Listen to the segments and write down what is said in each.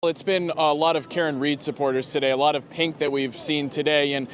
It's been a lot of Karen Read supporters today, a lot of pink that we've seen today. And,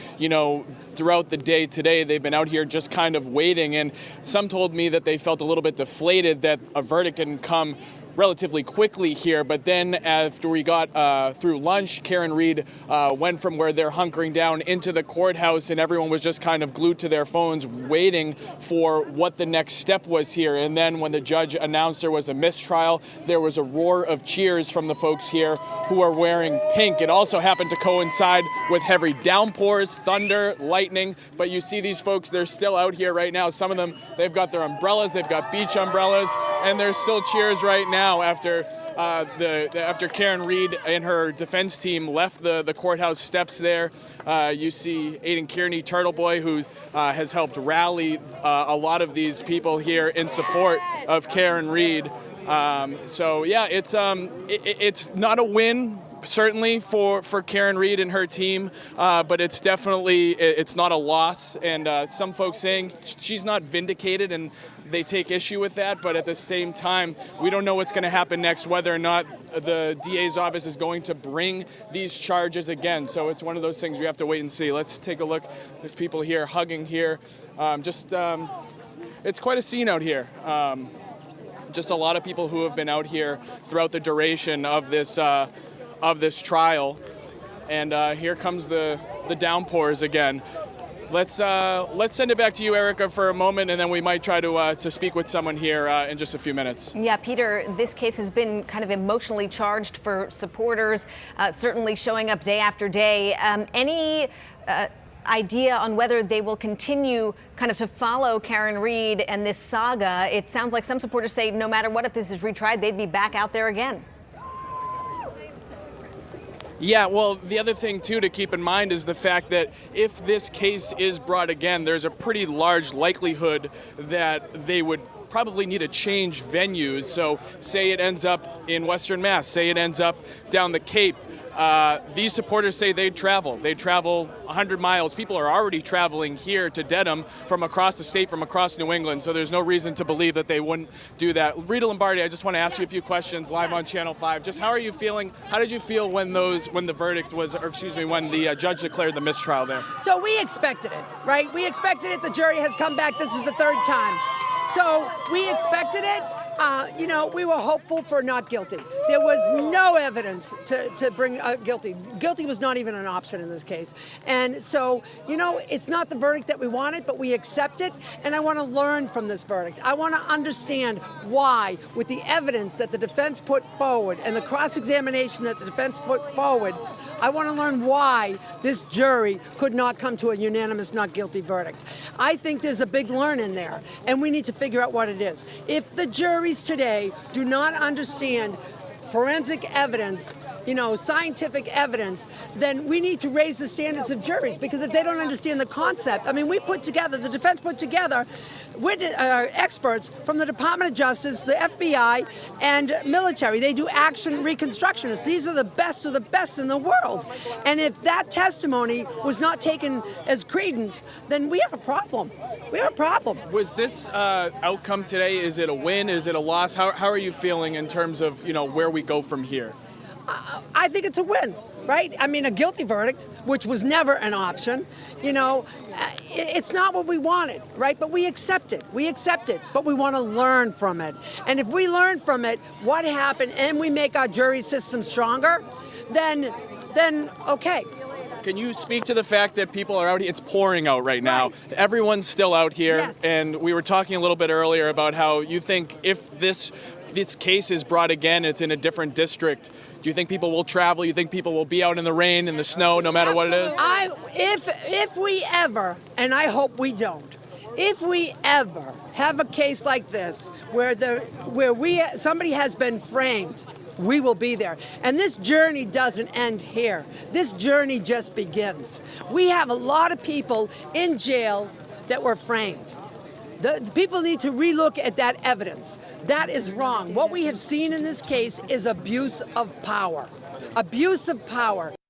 throughout the day today, they've been out here just kind of waiting. And some told me that they felt a little bit deflated that a verdict didn't come relatively quickly here. But then after we got through lunch, Karen Read went from where they're hunkering down into the courthouse, and everyone was just kind of glued to their phones waiting for what the next step was here. And then when the judge announced there was a mistrial, there was a roar of cheers from the folks here who are wearing pink. It also happened to coincide with heavy downpours, thunder, lightning. But you see these folks, they're still out here right now. Some of them, they've got their umbrellas, they've got beach umbrellas, and there's still cheers right now after Karen Read and her defense team left the courthouse steps there. You see Aidan Kearney, Turtle Boy, who has helped rally a lot of these people here in support of Karen Read. So yeah, it's not a win, certainly for Karen Read and her team, but it's not a loss. And some folks saying she's not vindicated, and they take issue with that. But at the same time, we don't know what's going to happen next, whether or not the DA's office is going to bring these charges again. So it's one of those things we have to wait and see. Let's take a look. There's people here hugging here. It's quite a scene out here. Just a lot of people who have been out here throughout the duration of this trial, and here comes the downpours again. Let's send it back to you, Erica, for a moment, and then we might try to speak with someone here in just a few minutes. Yeah, Peter, this case has been kind of emotionally charged for supporters, certainly showing up day after day. Any idea on whether they will continue kind of to follow Karen Read and this saga? It sounds like some supporters say no matter what, if this is retried, they'd be back out there again. Yeah, well, the other thing, too, to keep in mind is the fact that if this case is brought again, there's a pretty large likelihood that they would probably need to change venues. So say it ends up in Western Mass, say it ends up down the Cape. These supporters say they'd travel 100 miles. People are already traveling here to Dedham from across the state, from across New England, so there's no reason to believe that they wouldn't do that. Rita Lombardi, I just want to ask you a few questions live on Channel 5. Just how are you feeling? How did you feel when the judge declared the mistrial there? So we expected it, right? We expected it. The jury has come back. This is the third time. So we expected it. We were hopeful for not guilty. There was no evidence to bring guilty. Guilty was not even an option in this case. And so, it's not the verdict that we wanted, but we accept it. And I want to learn from this verdict. I want to understand why, with the evidence that the defense put forward and the cross-examination that the defense put forward, I want to learn why this jury could not come to a unanimous not guilty verdict. I think there's a big learn in there, and we need to figure out what it is. If the juries today do not understand forensic evidence, scientific evidence, then we need to raise the standards of juries, because if they don't understand the concept, the defense put together experts from the Department of Justice, the FBI, and military. They do action reconstructionists. These are the best of the best in the world. And if that testimony was not taken as credence, then we have a problem. We have a problem. Was this outcome today, is it a win? Is it a loss? How are you feeling in terms of, where we go from here? I think it's a win, right? A guilty verdict, which was never an option, it's not what we wanted, right? But we accept it. But we want to learn from it. And if we learn from it, what happened, and we make our jury system stronger, then okay. Can you speak to the fact that people are out here? It's pouring out right now. Right. Everyone's still out here. Yes. And we were talking a little bit earlier about how you think if this case is brought again, it's in a different district, do you think people will travel? You think people will be out in the rain, in the snow, no matter what it is? If we ever, and I hope we don't, if we ever have a case like this where somebody has been framed, we will be there. And this journey doesn't end here. This journey just begins. We have a lot of people in jail that were framed. The people need to relook at that evidence. That is wrong. What we have seen in this case is abuse of power. Abuse of power.